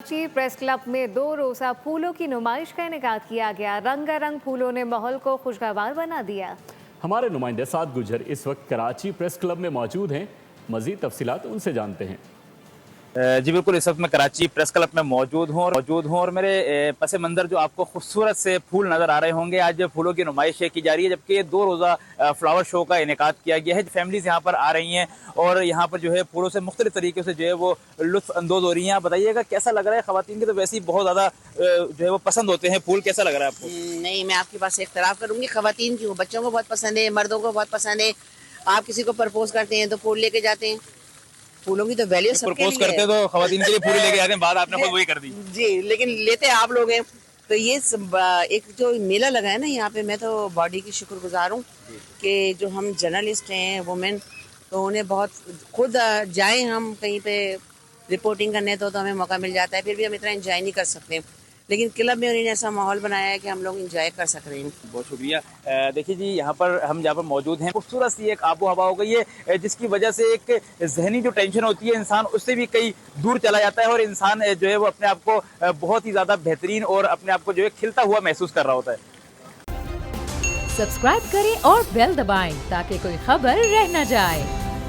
Karachi press club में 2 रोज़ा फूलों की नुमाइश का इनेकाद किया गया। रंगारंग फूलों ने माहौल को खुशगवार बना दिया। हमारे नुमाइंदे साद गुजर इस वक्त कराची प्रेस क्लब में मौजूद हैं। मजीद तफसीलात उनसे जानते हैं। जी बिल्कुल, इस वक्त मैं कराची प्रेस क्लब में मौजूद हूँ और मेरे पस मंज़र जो आपको खूबसूरत से फूल नज़र आ रहे होंगे। आज फूलों की नुमाइश की जा रही है, जबकि 2 रोज़ा फ्लावर शो का इनेकाद किया गया है। फैमिलीज यहाँ पर आ रही हैं और यहाँ पर जो है फूलों से मुख्तलिफ तरीके से जो है वो लुत्फ़ अंदोज़ हो रही हैं। आप बताइएगा कैसा लग रहा है? ख़वातीन के तो वैसे ही बहुत ज़्यादा जो है वो पसंद होते हैं फूल। कैसा लग रहा है आपको? नहीं, मैं आपके पास इख्तलाफ करूंगी। ख़वातीन क्यों, बच्चों को बहुत पसंद है, मर्दों को बहुत पसंद है। आप किसी को प्रपोज करते हैं तो फूल लेके जाते हैं। फूलों की तो वैल्यू सबके प्रपोज लिए करते है। तो ख़वातीन के लिए फूल लेके आते हैं, बात आपने खुद वही कर दी। जी, लेकिन लेते आप लोग हैं। तो ये एक जो मेला लगा है ना यहाँ पे, मैं तो बॉडी की शुक्रगुजार हूँ कि जो हम जर्नलिस्ट हैं, वुमेन, तो उन्हें बहुत खुद जाएं हम कहीं पे रिपोर्टिंग करने तो हमें मौका मिल जाता है। फिर भी हम इतना एंजॉय नहीं कर सकते, लेकिन क्लब में उन्होंने ऐसा माहौल बनाया है कि हम लोग एंजॉय कर सक रहे हैं। बहुत शुक्रिया। देखिए जी, यहाँ पर हम जहाँ पर मौजूद हैं, खूबसूरत सी एक आबो हवा हो गई है, जिसकी वजह से एक जहनी जो टेंशन होती है इंसान उससे भी कई दूर चला जाता है और इंसान जो है वो अपने आप को बहुत ही ज़्यादा बेहतरीन और अपने आप को जो है खिलता हुआ महसूस कर रहा होता है। सब्सक्राइब करें और बेल दबाएं ताकि कोई खबर रह न जाए।